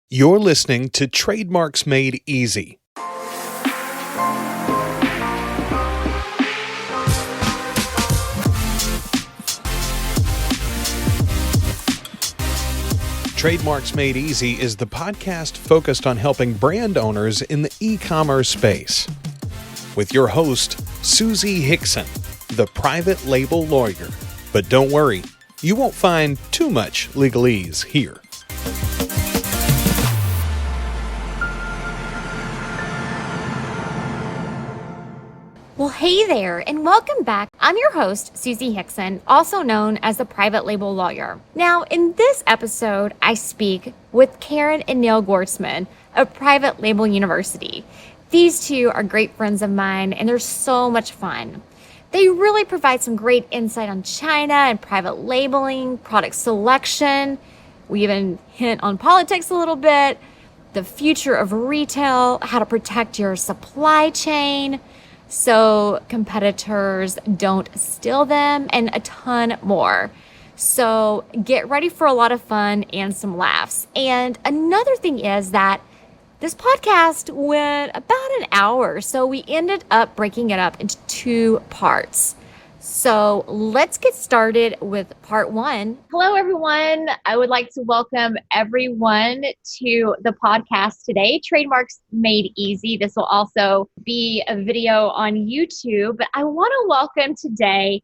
You're listening to Trademarks Made Easy. Trademarks Made Easy is the podcast focused on helping brand owners in the e-commerce space. With your host, Susie Hickson, the private label lawyer. But don't worry, you won't find too much legalese here. Well, hey there, and welcome back. I'm your host, Susie Hickson, also known as the Private Label Lawyer. Now, in this episode, I speak with Karen and Neil Gwartzman of Private Label University. These two are great friends of mine, and they're so much fun. They really provide some great insight on China and private labeling, product selection. We even hint on politics a little bit, the future of retail, how to protect your supply chain so competitors don't steal them, and a ton more. So get ready for a lot of fun and some laughs. And another thing is that this podcast went about an hour, so we ended up breaking it up into two parts. So let's get started with part one. Hello, everyone. I would like to welcome everyone to the podcast today, Trademarks Made Easy. This will also be a video on YouTube. But I want to welcome today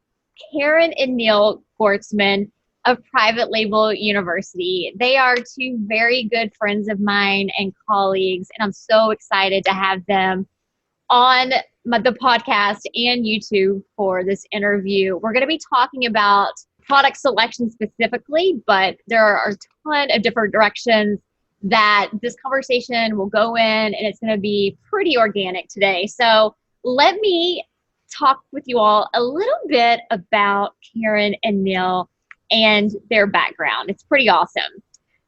Karen and Neil Gwartzman of Private Label University. They are two very good friends of mine and colleagues, and I'm so excited to have them on the podcast and YouTube for this interview. We're going to be talking about product selection specifically, but there are a ton of different directions that this conversation will go in, and it's going to be pretty organic today. So let me talk with you all a little bit about Karen and Neil and their background. It's pretty awesome.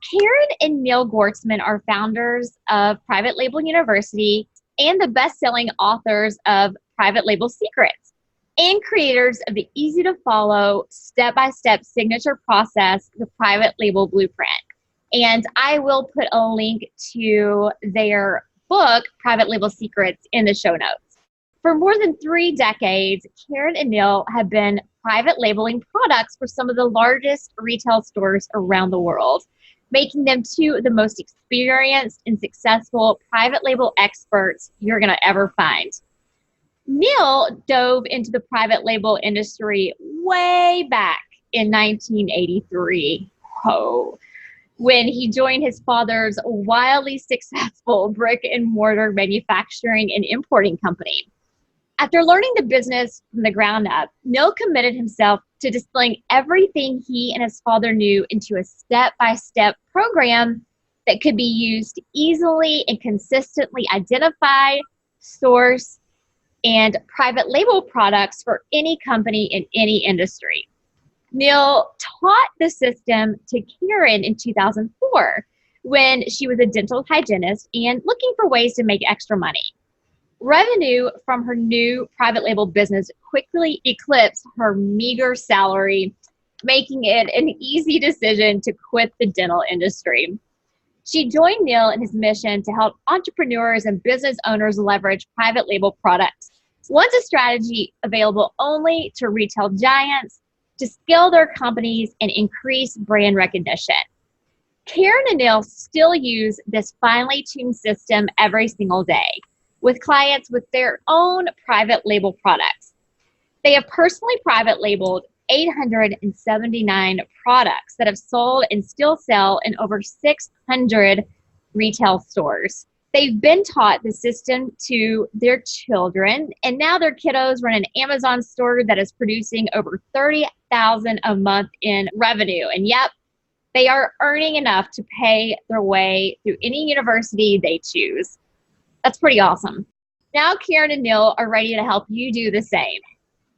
Karen and Neil Gwartzman are founders of Private Label University and the best-selling authors of Private Label Secrets and creators of the easy-to-follow, step-by-step signature process, the Private Label Blueprint. And I will put a link to their book, Private Label Secrets, in the show notes. For more than 3 decades, Karen and Neil have been private labeling products for some of the largest retail stores around the world, making them two of the most experienced and successful private label experts you're going to ever find. Neil dove into the private label industry way back in 1983, when he joined his father's wildly successful brick and mortar manufacturing and importing company. After learning the business from the ground up, Neil committed himself to distilling everything he and his father knew into a step-by-step program that could be used to easily and consistently identify, source, and private label products for any company in any industry. Neil taught the system to Karen in 2004 when she was a dental hygienist and looking for ways to make extra money. Revenue from her new private label business quickly eclipsed her meager salary, making it an easy decision to quit the dental industry. She joined Neil in his mission to help entrepreneurs and business owners leverage private label products. Once a strategy available only to retail giants to scale their companies and increase brand recognition. Karen and Neil still use this finely tuned system every single day with clients with their own private label products. They have personally private labeled 879 products that have sold and still sell in over 600 retail stores. They've been taught the system to their children, and now their kiddos run an Amazon store that is producing over $30,000 a month in revenue. And yep, they are earning enough to pay their way through any university they choose. That's pretty awesome. Now Karen and Neil are ready to help you do the same.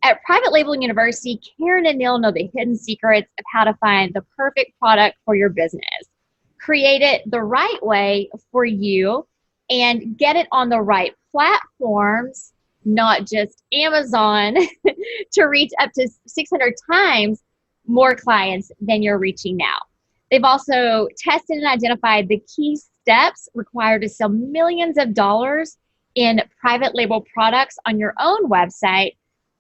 At Private Label University, Karen and Neil know the hidden secrets of how to find the perfect product for your business, create it the right way for you, and get it on the right platforms, not just Amazon, to reach up to 600 times more clients than you're reaching now. They've also tested and identified the key steps required to sell millions of dollars in private label products on your own website,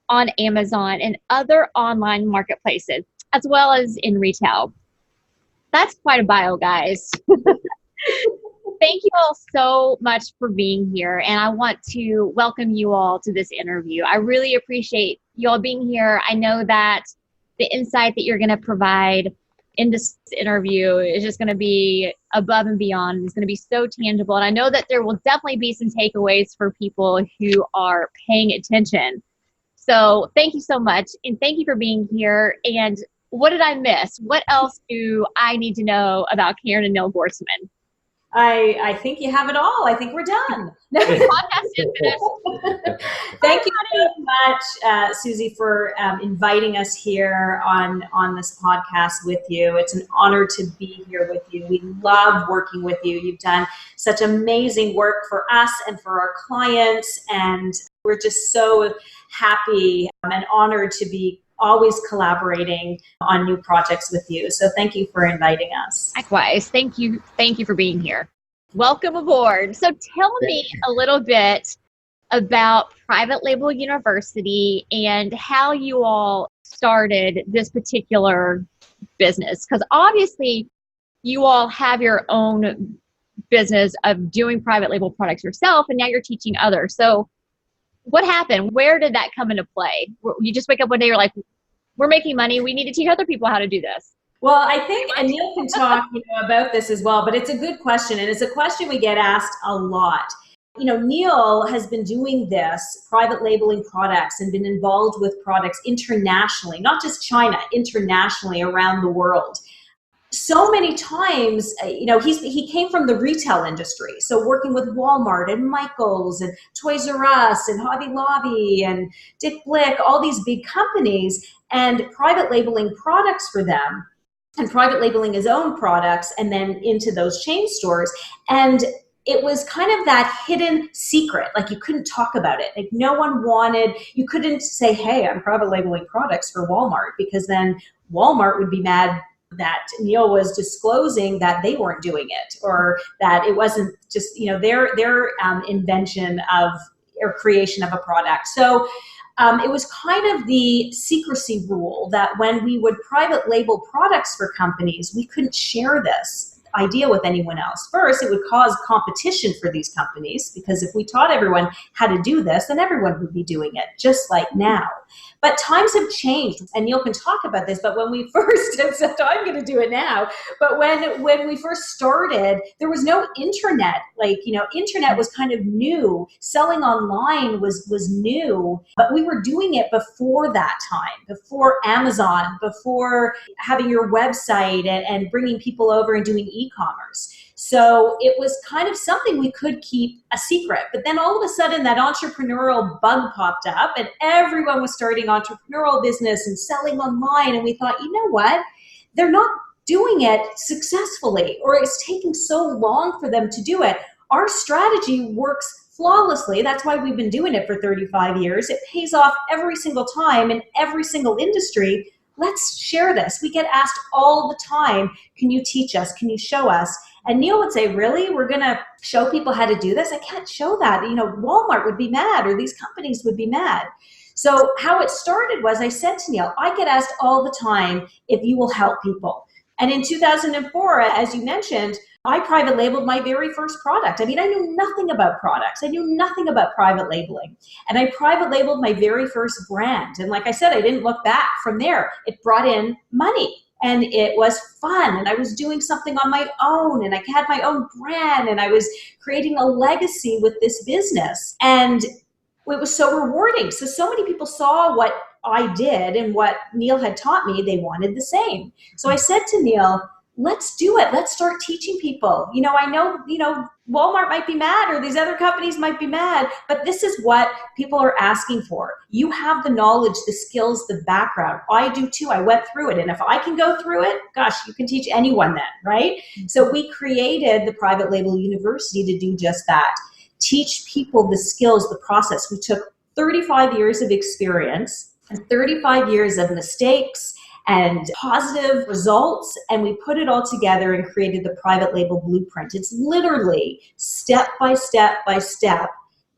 on Amazon, and other online marketplaces, as well as in retail. That's quite a bio, guys. Thank you all so much for being here, and I want to welcome you all to this interview. I really appreciate you all being here. I know that the insight that you're going to provide in this interview is just going to be above and beyond. It's going to be so tangible, and I know that there will definitely be some takeaways for people who are paying attention. So thank you so much, and thank you for being here. And what did I miss? What else do I need to know about Karen and Neil Gwartzman? I think you have it all. I think we're done. The podcast is finished. Thank you very much, Susie, for inviting us here on this podcast with you. It's an honor to be here with you. We love working with you. You've done such amazing work for us and for our clients, and we're just so happy and honored to be always collaborating on new projects with you. So thank you for inviting us. Likewise. Thank you. Thank you for being here. Welcome aboard. So tell me a little bit about Private Label University and how you all started this particular business. Because obviously you all have your own business of doing private label products yourself, and now you're teaching others. So what happened? Where did that come into play? You just wake up one day, you're like, we're making money. We need to teach other people how to do this. Well, I think, and Neil can talk about this as well, but it's a good question. And it's a question we get asked a lot. Neil has been doing this, private labeling products, and been involved with products internationally, not just China, internationally around the world. So many times, he came from the retail industry. So working with Walmart and Michaels and Toys R Us and Hobby Lobby and Dick Blick, all these big companies, and private labeling products for them and private labeling his own products and then into those chain stores. And it was kind of that hidden secret. Like you couldn't talk about it. Like no one you couldn't say, hey, I'm private labeling products for Walmart, because then Walmart would be mad that Neil was disclosing that they weren't doing it, or that it wasn't just their invention of or creation of a product. So it was kind of the secrecy rule that when we would private label products for companies, we couldn't share this idea with anyone else. First, it would cause competition for these companies, because if we taught everyone how to do this, then everyone would be doing it, just like now. But times have changed, and Neil can talk about this, but when we first, except I'm going to do it now, but when we first started, there was no internet. Internet was kind of new. Selling online was new, but we were doing it before that time, before Amazon, before having your website and bringing people over and doing e-commerce. So it was kind of something we could keep a secret. But then all of a sudden that entrepreneurial bug popped up, and everyone was starting entrepreneurial business and selling online. And we thought, you know what? They're not doing it successfully, or it's taking so long for them to do it. Our strategy works flawlessly. That's why we've been doing it for 35 years. It pays off every single time in every single industry. Let's share this. We get asked all the time, can you teach us? Can you show us? And Neil would say, really? We're going to show people how to do this? I can't show that. Walmart would be mad, or these companies would be mad. So how it started was, I said to Neil, I get asked all the time if you will help people. And in 2004, as you mentioned, I private labeled my very first product. I knew nothing about products. I knew nothing about private labeling. And I private labeled my very first brand. And like I said, I didn't look back from there. It brought in money. And it was fun, and I was doing something on my own, and I had my own brand, and I was creating a legacy with this business. And it was so rewarding. So many people saw what I did and what Neil had taught me. They wanted the same. So I said to Neil, let's do it. Let's start teaching people. I know, Walmart might be mad, or these other companies might be mad, but this is what people are asking for. You have the knowledge, the skills, the background. I do too. I went through it. And if I can go through it, gosh, you can teach anyone then, right? So we created the Private Label University to do just that. Teach people the skills, the process. We took 35 years of experience and 35 years of mistakes and positive results. And we put it all together and created the private label blueprint. It's literally step by step by step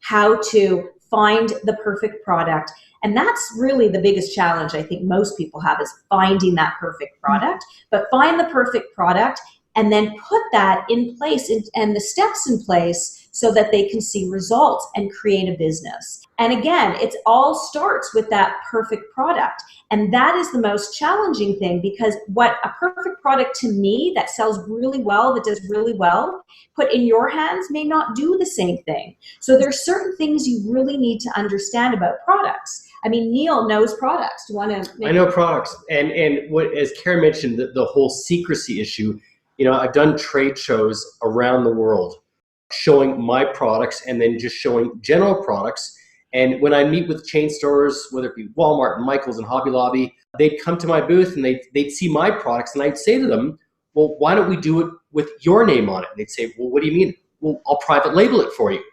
how to find the perfect product. And that's really the biggest challenge I think most people have, is finding that perfect product. But find the perfect product and then put that in place and the steps in place so that they can see results and create a business. And again, it all starts with that perfect product. And that is the most challenging thing, because what a perfect product to me that sells really well, that does really well, put in your hands may not do the same thing. So there's certain things you really need to understand about products. I mean, Neil knows products. Do you want to? I know products. And what, as Karen mentioned, the whole secrecy issue, I've done trade shows around the world showing my products and then just showing general products. And when I meet with chain stores, whether it be Walmart and Michael's and Hobby Lobby, they'd come to my booth and they'd see my products, and I'd say to them, well, why don't we do it with your name on it? And they'd say, well, what do you mean? Well, I'll private label it for you.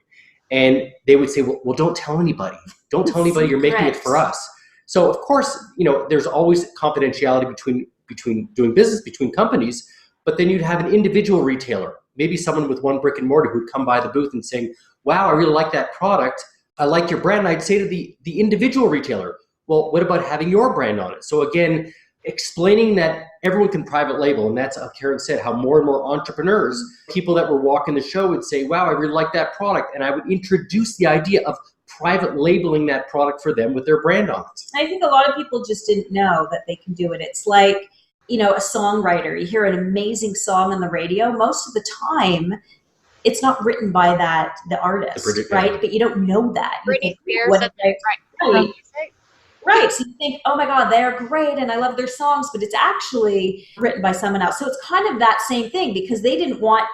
And they would say, well, don't tell anybody. Don't tell anybody you're making it for us. So of course, there's always confidentiality between doing business between companies, but then you'd have an individual retailer, maybe someone with one brick and mortar, who'd come by the booth and saying, wow, I really like that product. I like your brand. And I'd say to the individual retailer, well, what about having your brand on it? So again, explaining that everyone can private label. And that's how Karen said, how more and more entrepreneurs, people that were walking the show would say, wow, I really like that product. And I would introduce the idea of private labeling that product for them with their brand on it. I think a lot of people just didn't know that they can do it. It's like, a songwriter. You hear an amazing song on the radio. Most of the time, it's not written by the artist, right? But you don't know that. Britney Spears, right. So you think, oh my God, they're great and I love their songs, but it's actually written by someone else. So it's kind of that same thing, because they didn't want,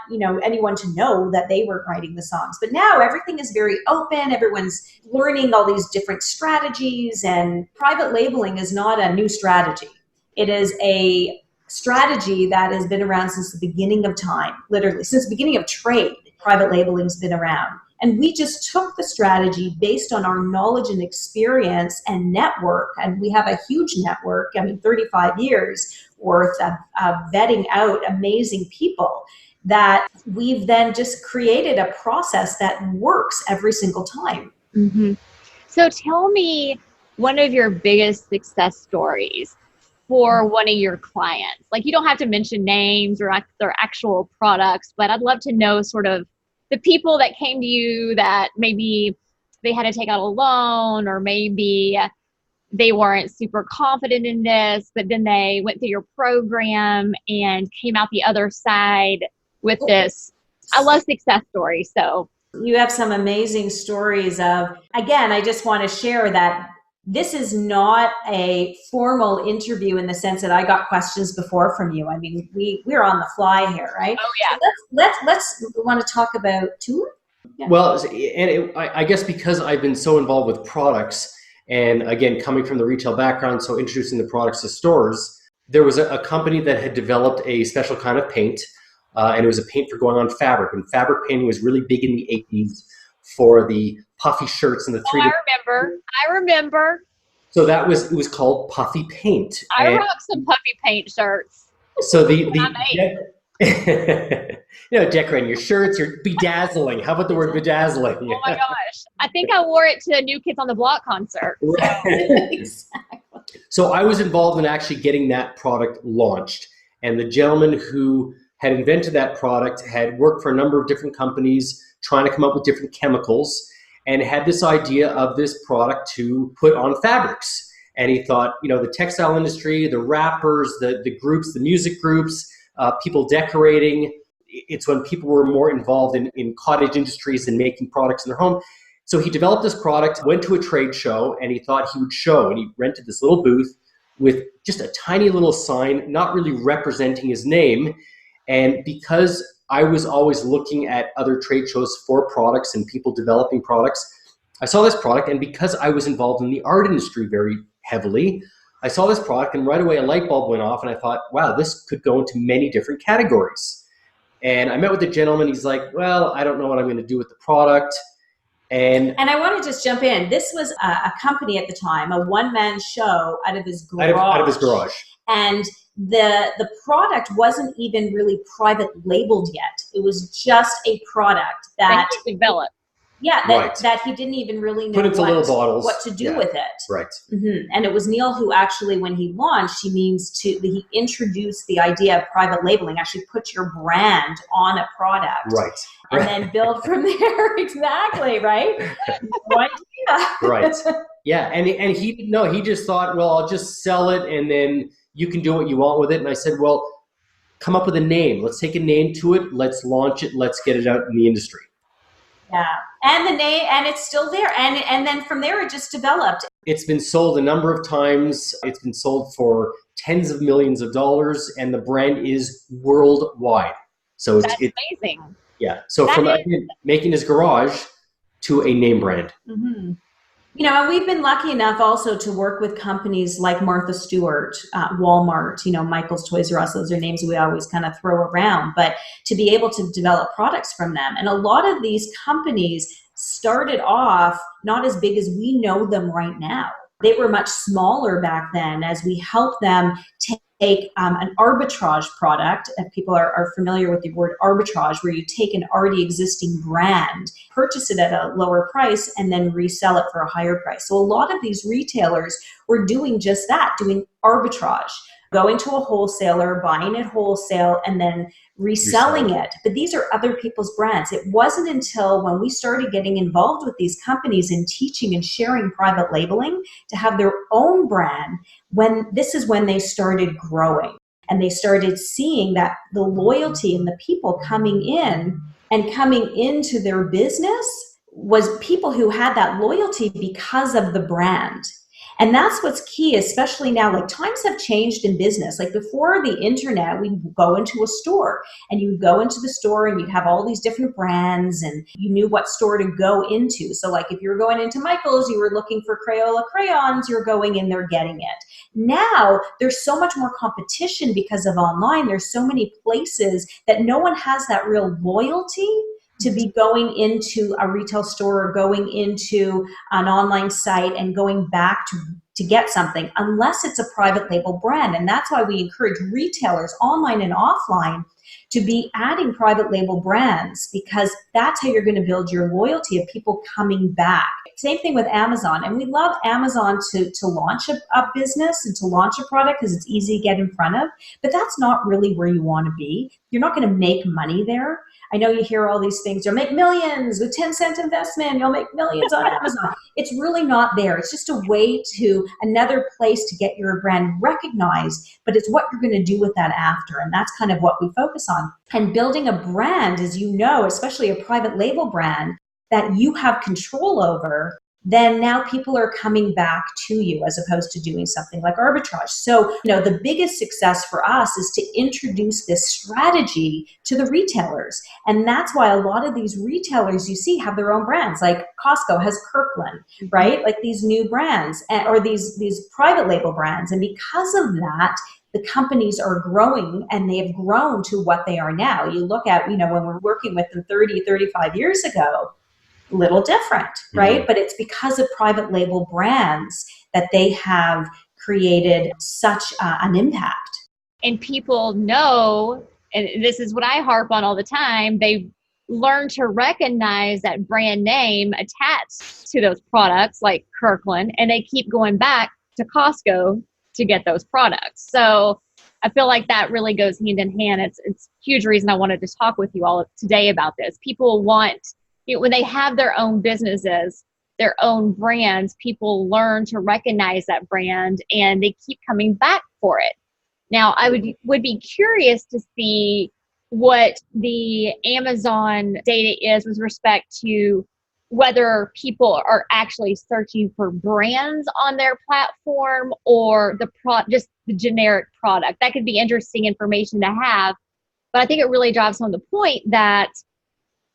anyone to know that they were writing the songs. But now everything is very open. Everyone's learning all these different strategies, and private labeling is not a new strategy. It is a strategy that has been around since the beginning of time, literally since the beginning of trade. Private labeling has been around. And we just took the strategy based on our knowledge and experience and network. And we have a huge network, 35 years worth of vetting out amazing people, that we've then just created a process that works every single time. Mm-hmm. So tell me one of your biggest success stories for one of your clients. Like, you don't have to mention names or their actual products, but I'd love to know sort of the people that came to you that maybe they had to take out a loan, or maybe they weren't super confident in this, but then they went through your program and came out the other side with this. I love success stories. So you have some amazing stories of, again, I just want to share that this is not a formal interview in the sense that I got questions before from you. I mean, we're on the fly here, right? Oh yeah. So let's want to talk about tour. Yeah. Well, I guess because I've been so involved with products, and again, coming from the retail background, so introducing the products to stores, there was a company that had developed a special kind of paint, and it was a paint for going on fabric. And fabric painting was really big in the 80s for the puffy shirts and the 3D. I remember. So it was called puffy paint. I rock some puffy paint shirts. So decorating your shirts, you're bedazzling. How about the word bedazzling? Oh my gosh. I think I wore it to a New Kids on the Block concert. Exactly. So I was involved in actually getting that product launched. And the gentleman who had invented that product had worked for a number of different companies trying to come up with different chemicals, and had this idea of this product to put on fabrics. And he thought, the textile industry, the rappers, the groups, the music groups, people decorating, it's when people were more involved in cottage industries and making products in their home. So he developed this product, went to a trade show, and he thought he would show, and he rented this little booth with just a tiny little sign, not really representing his name. And because I was always looking at other trade shows for products and people developing products, I saw this product, and because I was involved in the art industry very heavily, I saw this product, and right away a light bulb went off, and I thought, wow, this could go into many different categories. And I met with the gentleman. He's like, well, I don't know what I'm going to do with the product. And I want to just jump in. This was a company at the time, a one-man show out of his garage. Out of his garage. And the product wasn't even really private labeled yet. It was just a product that he developed. Yeah, Right. that he didn't even really know Put into little bottles. what to do with it. Right. And it was Neil who actually, when he launched, he introduced the idea of private labeling, actually put your brand on a product. Right. And then build from there. Exactly, right? Right. Right. Yeah. And he just thought, well, I'll just sell it and then you can do what you want with it. And I said, well, come up with a name. Let's take a name to it. Let's launch it. Let's get it out in the industry. Yeah. And the name, and it's still there. And then from there, it just developed. It's been sold a number of times. It's been sold for tens of millions of dollars, and the brand is worldwide. So That's amazing. Yeah. So That from is- making his garage to a name brand. Mm-hmm. And we've been lucky enough also to work with companies like Martha Stewart, Walmart, Michael's Toys R Us. Those are names we always kind of throw around, but to be able to develop products from them. And a lot of these companies started off not as big as we know them right now. They were much smaller back then as we helped them take an arbitrage product. If people are familiar with the word arbitrage, where you take an already existing brand, purchase it at a lower price, and then resell it for a higher price. So a lot of these retailers were doing just that, doing arbitrage, going to a wholesaler, buying it wholesale, and then reselling it. But these are other people's brands. It wasn't until when we started getting involved with these companies and teaching and sharing private labeling to have their own brand, when they started growing and they started seeing that the loyalty and the people coming in and coming into their business was people who had that loyalty because of the brand. And that's what's key, especially now. Like, times have changed in business. Like, before the internet, we'd go into a store and you would go into the store and you'd have all these different brands and you knew what store to go into. So like, if you were going into Michael's, you were looking for Crayola crayons, you're going in there getting it. Now there's so much more competition because of online. There's so many places that no one has that real loyalty to be going into a retail store or going into an online site and going back to get something unless it's a private label brand. And that's why we encourage retailers online and offline to be adding private label brands, because that's how you're going to build your loyalty of people coming back. Same thing with Amazon. And we love Amazon to launch a business and to launch a product because it's easy to get in front of, but that's not really where you want to be. You're not going to make money there. I know you hear all these things. You'll make millions with 10-cent investment. You'll make millions on Amazon. It's really not there. It's just a way to another place to get your brand recognized, but it's what you're going to do with that after. And that's kind of what we focus on. And building a brand, as you know, especially a private label brand that you have control over, then now people are coming back to you as opposed to doing something like arbitrage. So, the biggest success for us is to introduce this strategy to the retailers. And that's why a lot of these retailers you see have their own brands. Like Costco has Kirkland, right? Like these new brands or these private label brands. And because of that, the companies are growing, and they have grown to what they are now. You look at, when we're working with them 30, 35 years ago, little different, right? Mm-hmm. But it's because of private label brands that they have created such an impact. And people know, and this is what I harp on all the time, they learn to recognize that brand name attached to those products like Kirkland, and they keep going back to Costco to get those products. So I feel like that really goes hand in hand. It's a huge reason I wanted to talk with you all today about this. People want, when they have their own businesses, their own brands, people learn to recognize that brand and they keep coming back for it. Now, I would be curious to see what the Amazon data is with respect to whether people are actually searching for brands on their platform or just the generic product. That could be interesting information to have, but I think it really drives home the point that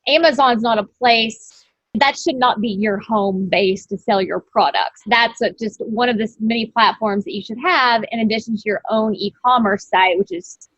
Amazon's not a place that should not be your home base to sell your products. That's just one of the many platforms that you should have in addition to your own e-commerce site, which is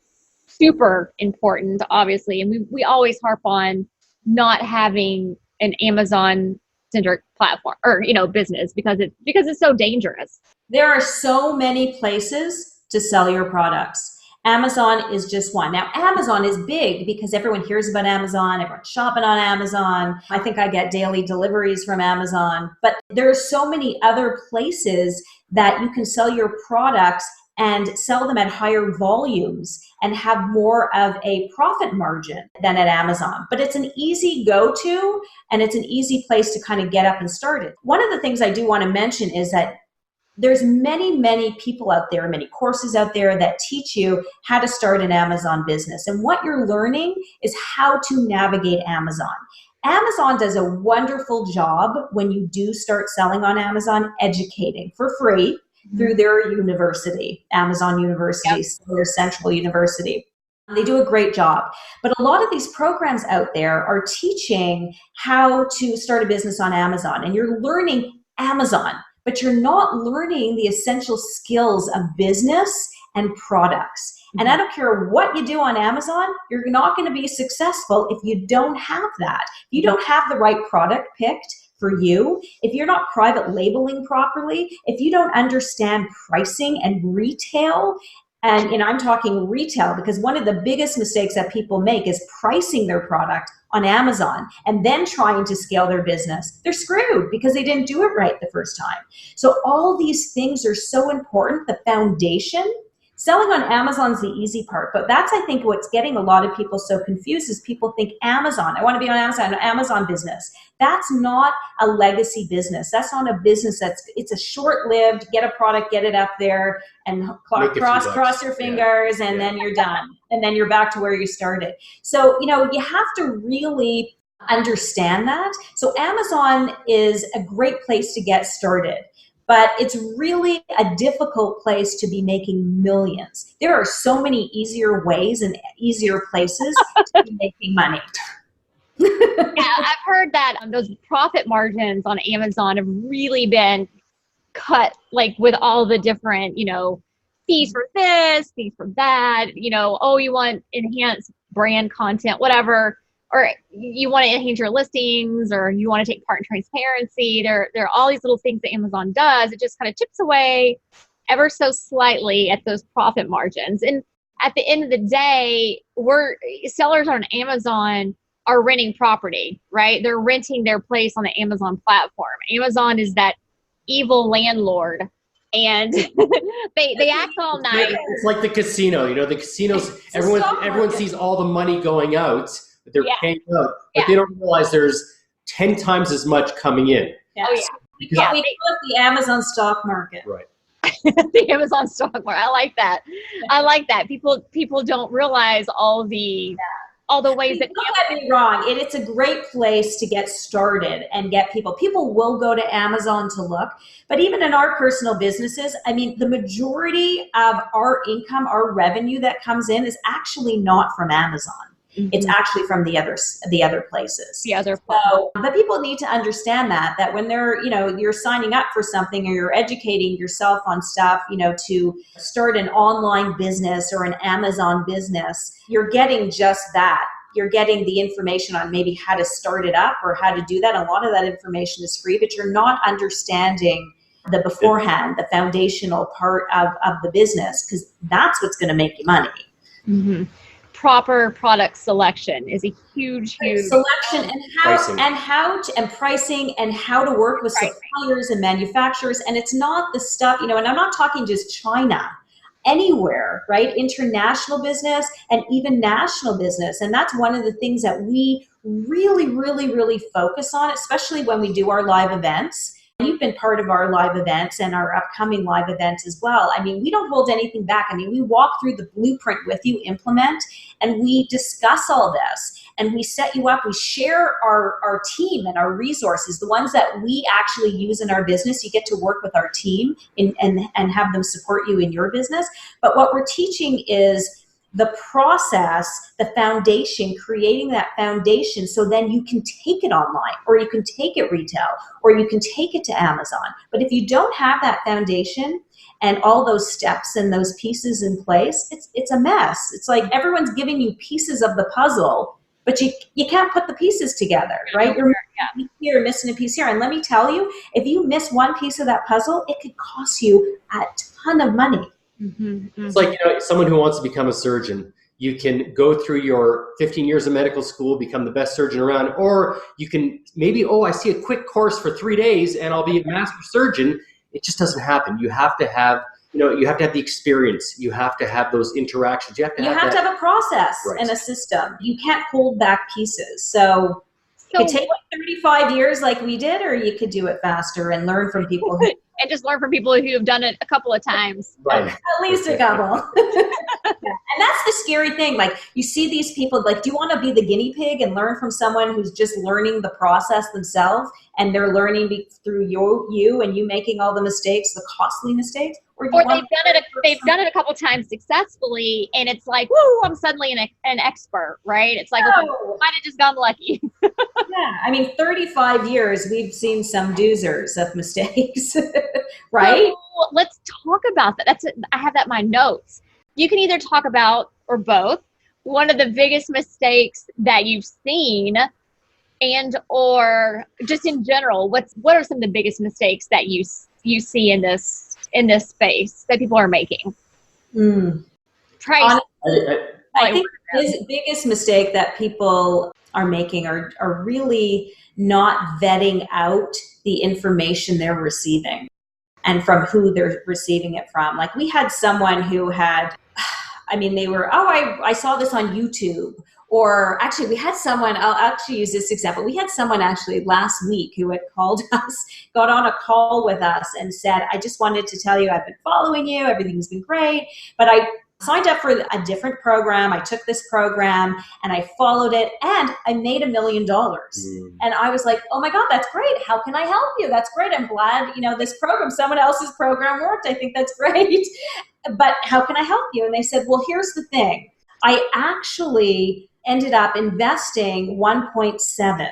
super important, obviously. And we always harp on not having an Amazon-centric platform or, business because it's so dangerous. There are so many places to sell your products. Amazon is just one. Now, Amazon is big because everyone hears about Amazon, everyone's shopping on Amazon. I think I get daily deliveries from Amazon, but there are so many other places that you can sell your products and sell them at higher volumes and have more of a profit margin than at Amazon. But it's an easy go-to and it's an easy place to kind of get up and start it. One of the things I do want to mention is that there's many people out there, many courses out there that teach you how to start an Amazon business. And what you're learning is how to navigate Amazon. Amazon does a wonderful job when you do start selling on Amazon, educating for free through their university, Amazon University, their Central University. They do a great job. But a lot of these programs out there are teaching how to start a business on Amazon. And you're learning Amazon, but you're not learning the essential skills of business and products. And I don't care what you do on Amazon, you're not going to be successful if you don't have that. If you don't have the right product picked for you, if you're not private labeling properly, if you don't understand pricing and retail, and I'm talking retail because one of the biggest mistakes that people make is pricing their product on Amazon and then trying to scale their business. They're screwed because they didn't do it right the first time. So all these things are so important. The foundation, selling on Amazon's the easy part, but that's, I think, what's getting a lot of people so confused is people think Amazon, I want to be on Amazon, an Amazon business. That's not a legacy business. That's not a business it's a short-lived, get a product, get it up there, and cross your fingers, and then you're done. And then you're back to where you started. So, you have to really understand that. So Amazon is a great place to get started. But it's really a difficult place to be making millions. There are so many easier ways and easier places to be making money. Yeah, I've heard that those profit margins on Amazon have really been cut, like with all the different, fees for this, fees for that, you want enhanced brand content, whatever. Or you want to enhance your listings, or you want to take part in transparency. There are all these little things that Amazon does. It just kind of chips away ever so slightly at those profit margins. And at the end of the day, sellers on Amazon are renting property, right? They're renting their place on the Amazon platform. Amazon is that evil landlord. And they act all nice. It's like the casino. The casinos, everyone sees all the money going out. They're paying up, but they don't realize there's 10 times as much coming in. Yeah. Oh, yeah. We call it the Amazon stock market. Right. The Amazon stock market. I like that. I like that. People don't realize all the ways that. Don't get me wrong. It's a great place to get started and get people. People will go to Amazon to look, but even in our personal businesses, the majority of our income, our revenue that comes in is actually not from Amazon. Mm-hmm. It's actually from the other places. But people need to understand that when they're, you're signing up for something or you're educating yourself on stuff, to start an online business or an Amazon business, you're getting just that. You're getting the information on maybe how to start it up or how to do that. A lot of that information is free, but you're not understanding the beforehand, the foundational part of the business, because that's what's going to make you money. Mm-hmm. Proper product selection is a huge selection and pricing and how to work with suppliers and manufacturers. And it's not the stuff, and I'm not talking just China, anywhere, right? International business and even national business. And that's one of the things that we really, really, really focus on, especially when we do our live events. You've been part of our live events and our upcoming live events as well. We don't hold anything back. We walk through the blueprint with you, implement, and we discuss all this. And we set you up. We share our team and our resources, the ones that we actually use in our business. You get to work with our team and have them support you in your business. But what we're teaching is the process, the foundation, creating that foundation so then you can take it online or you can take it retail or you can take it to Amazon. But if you don't have that foundation and all those steps and those pieces in place, it's a mess. It's like everyone's giving you pieces of the puzzle, but you can't put the pieces together, right? You're missing a piece here. And let me tell you, if you miss one piece of that puzzle, it could cost you a ton of money. It's like, someone who wants to become a surgeon. You can go through your 15 years of medical school, become the best surgeon around, or you can maybe, I see a quick course for 3 days and I'll be a master surgeon. It just doesn't happen. You have to have, you have to have the experience. You have to have those interactions. You have to have a process and a system. You can't hold back pieces. So it could take 35 years like we did, or you could do it faster and learn from people and just learn from people who have done it a couple of times. Right. At least a couple. And that's the scary thing. Like, you see these people, like, do you want to be the guinea pig and learn from someone who's just learning the process themselves, and they're learning through you and you making all the mistakes, the costly mistakes? Or they've done it a couple times successfully, and it's like, woo, I'm suddenly an expert, right? It's like, I might have just gotten lucky. Yeah, I mean, 35 years, we've seen some doozers of mistakes, right? So let's talk about that. I have that in my notes. You can either talk about, or both, one of the biggest mistakes that you've seen, and or just in general, what are some of the biggest mistakes that you see in this space that people are making? I think the biggest mistake that people are making are really not vetting out the information they're receiving and from who they're receiving it from. Like, we had someone who had, they were, I saw this on YouTube. Or actually, we had someone, I'll actually use this example. We had someone actually last week who had called us, got on a call with us and said, I just wanted to tell you I've been following you. Everything's been great. But I signed up for a different program. I took this program and I followed it and I made $1 million. And I was like, oh my God, that's great. How can I help you? That's great. I'm glad, this program, someone else's program worked. I think that's great. But how can I help you? And they said, well, here's the thing. I actually ended up investing 1.7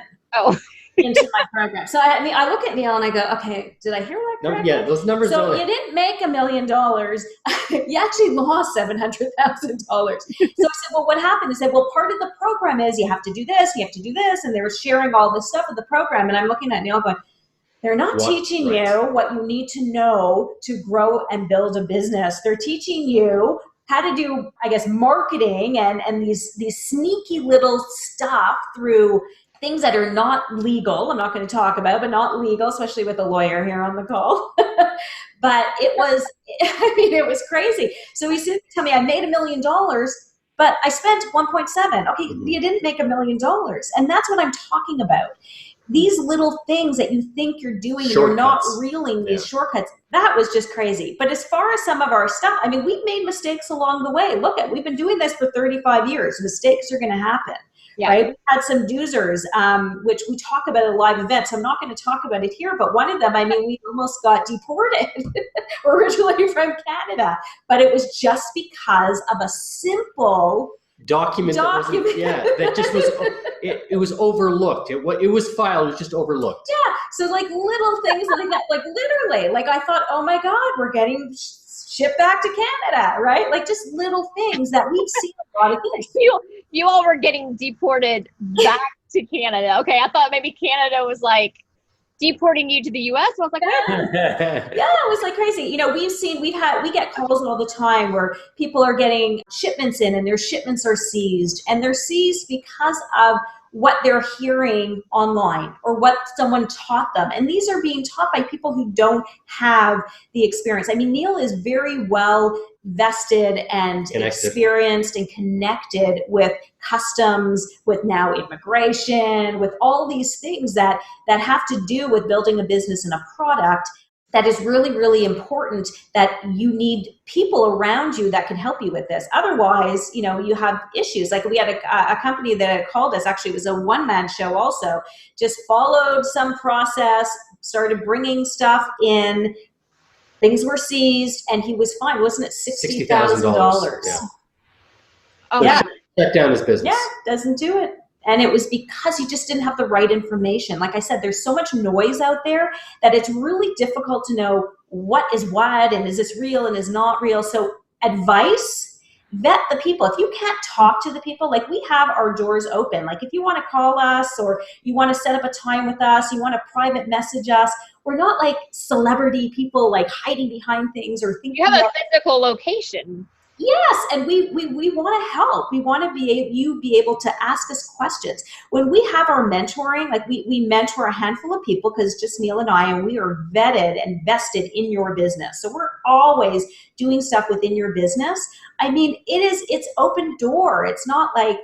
into my program. So I look at Neil and I go, okay, did I hear that correctly? Yeah, those numbers. So you didn't make $1 million. You actually lost $700,000. So I said, well, what happened? They said, well, part of the program is you have to do this, you have to do this. And they were sharing all this stuff with the program. And I'm looking at Neil going, they're not teaching you what you need to know to grow and build a business. They're teaching you how to do, I guess, marketing and these sneaky little stuff through things that are not legal. I'm not going to talk about, but not legal, especially with a lawyer here on the call. But it was crazy. So he said to me, I made $1 million, but I spent 1.7. Okay, you didn't make $1 million. And that's what I'm talking about. These little things that you think you're doing, you're not reeling these shortcuts. That was just crazy. But as far as some of our stuff, we've made mistakes along the way. We've been doing this for 35 years. Mistakes are going to happen. Yeah. Right? We had some doozers, which we talk about at a live event. So I'm not going to talk about it here. But one of them, we almost got deported originally from Canada. But it was just because of a simple document. That just was, it was overlooked. It was filed, it was just overlooked. Yeah, so like little things like that, like literally, like I thought, oh my God, we're getting shipped back to Canada, right? Like just little things that we've seen a lot of things. You all were getting deported back to Canada. Okay, I thought maybe Canada was like deporting you to the U.S. So I was like, wait. Yeah, it was like crazy. We get calls all the time where people are getting shipments in and their shipments are seized, and they're seized because of what they're hearing online or what someone taught them. And these are being taught by people who don't have the experience. Neil is very well vested and experienced and connected with customs, with now immigration, with all these things that have to do with building a business and a product. That is really, really important, that you need people around you that can help you with this. Otherwise, you have issues. Like we had a company that called us, actually it was a one-man show also, just followed some process, started bringing stuff in, things were seized, and he was fine. Wasn't it $60,000? Yeah. Oh, yeah. Shut down his business. Yeah, doesn't do it. And it was because he just didn't have the right information. Like I said, there's so much noise out there that it's really difficult to know what is what and is this real and is not real. So advice, vet the people. If you can't talk to the people, like we have our doors open. Like if you want to call us or you want to set up a time with us, you want to private message us, we're not like celebrity people like hiding behind things or thinking. You have a physical location. Yes, and we want to help. We want to be able to ask us questions. When we have our mentoring, like we mentor a handful of people, because just Neil and I, and we are vetted and vested in your business. So we're always doing stuff within your business. I mean, it's open door. It's not like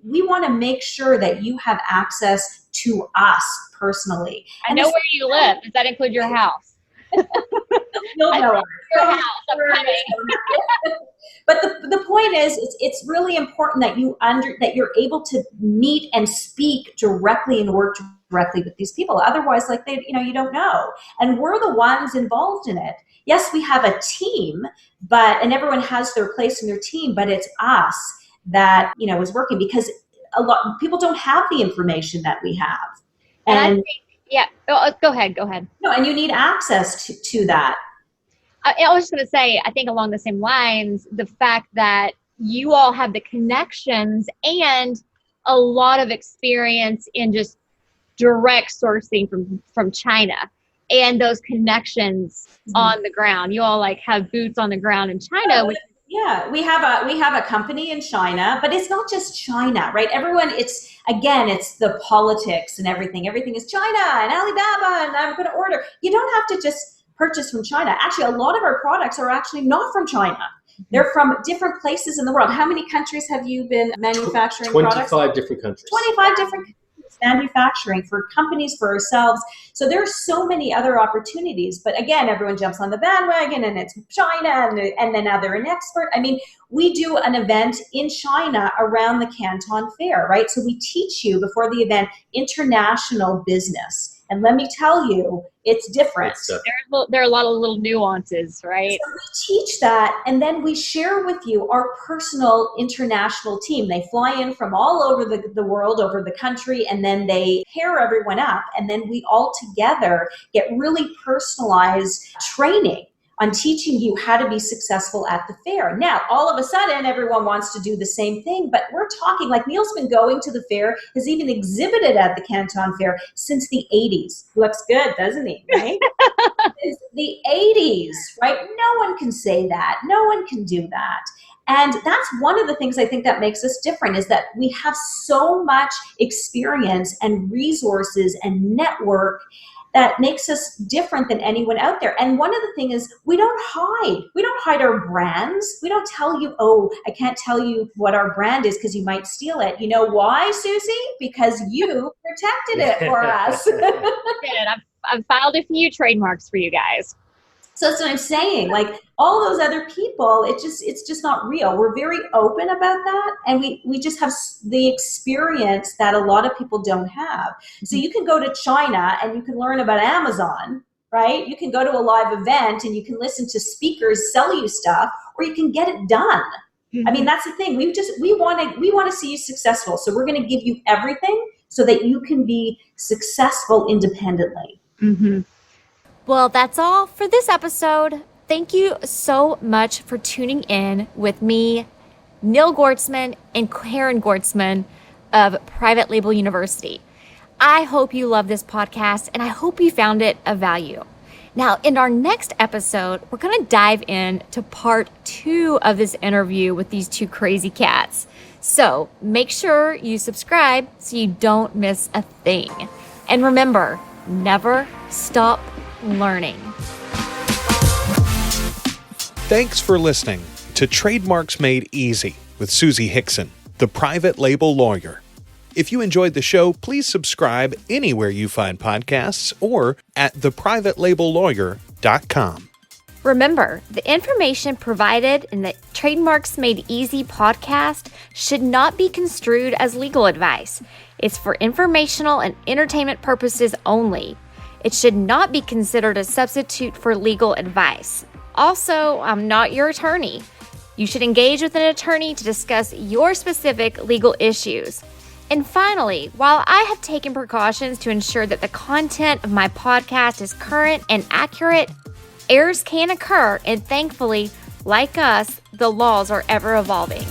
we want to make sure that you have access to us personally. I know where you live. Does that include your house? You'll know your house. I'm coming. But the point is, it's really important that that you're able to meet and speak directly and work directly with these people. Otherwise, like you don't know. And we're the ones involved in it. Yes, we have a team, and everyone has their place in their team, but it's us that is working, because a lot of people don't have the information that we have. And I think, go ahead. No, and you need access to that. I was just going to say, I think along the same lines, the fact that you all have the connections and a lot of experience in just direct sourcing from China, and those connections on the ground. You all like have boots on the ground in China. Yeah, we have a company in China, but it's not just China, right? Everyone, it's the politics and everything. Everything is China and Alibaba, and I'm going to order. You don't have to just purchase from China. Actually, a lot of our products are actually not from China. They're from different places in the world. How many countries have you been manufacturing 25 products? different countries. 25 different countries manufacturing for companies, for ourselves. So there are so many other opportunities. But again, everyone jumps on the bandwagon and it's China and then now they're an expert. I mean, we do an event in China around the Canton Fair, right? So we teach you before the event international business. And let me tell you, it's different. There are a lot of little nuances, right? So we teach that, and then we share with you our personal international team. They fly in from all over the world, over the country, and then they pair everyone up, and then we all together get really personalized training on teaching you how to be successful at the fair. Now, all of a sudden, everyone wants to do the same thing, but we're talking, like Neil's been going to the fair, has even exhibited at the Canton Fair since the 80s. Looks good, doesn't he? Right? Since the 80s, right? No one can say that. No one can do that. And that's one of the things I think that makes us different, is that we have so much experience and resources and network that makes us different than anyone out there. And one of the things is we don't hide our brands. We don't tell you, oh, I can't tell you what our brand is because you might steal it. You know why, Susie? Because you protected it for us. Good. I've filed a few trademarks for you guys. So that's what I'm saying. Like all those other people, it's just not real. We're very open about that, and we just have the experience that a lot of people don't have. So you can go to China and you can learn about Amazon, right? You can go to a live event and you can listen to speakers sell you stuff, or you can get it done. I mean, that's the thing. We want to see you successful. So we're going to give you everything so that you can be successful independently. Mm-hmm. Well, that's all for this episode. Thank you so much for tuning in with me, Neil Gwartzman, and Karen Gwartzman of Private Label University. I hope you love this podcast, and I hope you found it of value. Now, in our next episode, we're going to dive into part 2 of this interview with these two crazy cats. So make sure you subscribe so you don't miss a thing. And remember, never stop learning. Thanks for listening to Trademarks Made Easy with Susie Hickson, the private label lawyer. If you enjoyed the show, please subscribe anywhere you find podcasts or at theprivatelabellawyer.com. Remember, the information provided in the Trademarks Made Easy podcast should not be construed as legal advice. It's for informational and entertainment purposes only. It should not be considered a substitute for legal advice. Also, I'm not your attorney. You should engage with an attorney to discuss your specific legal issues. And finally, while I have taken precautions to ensure that the content of my podcast is current and accurate, errors can occur, and thankfully, like us, the laws are ever evolving.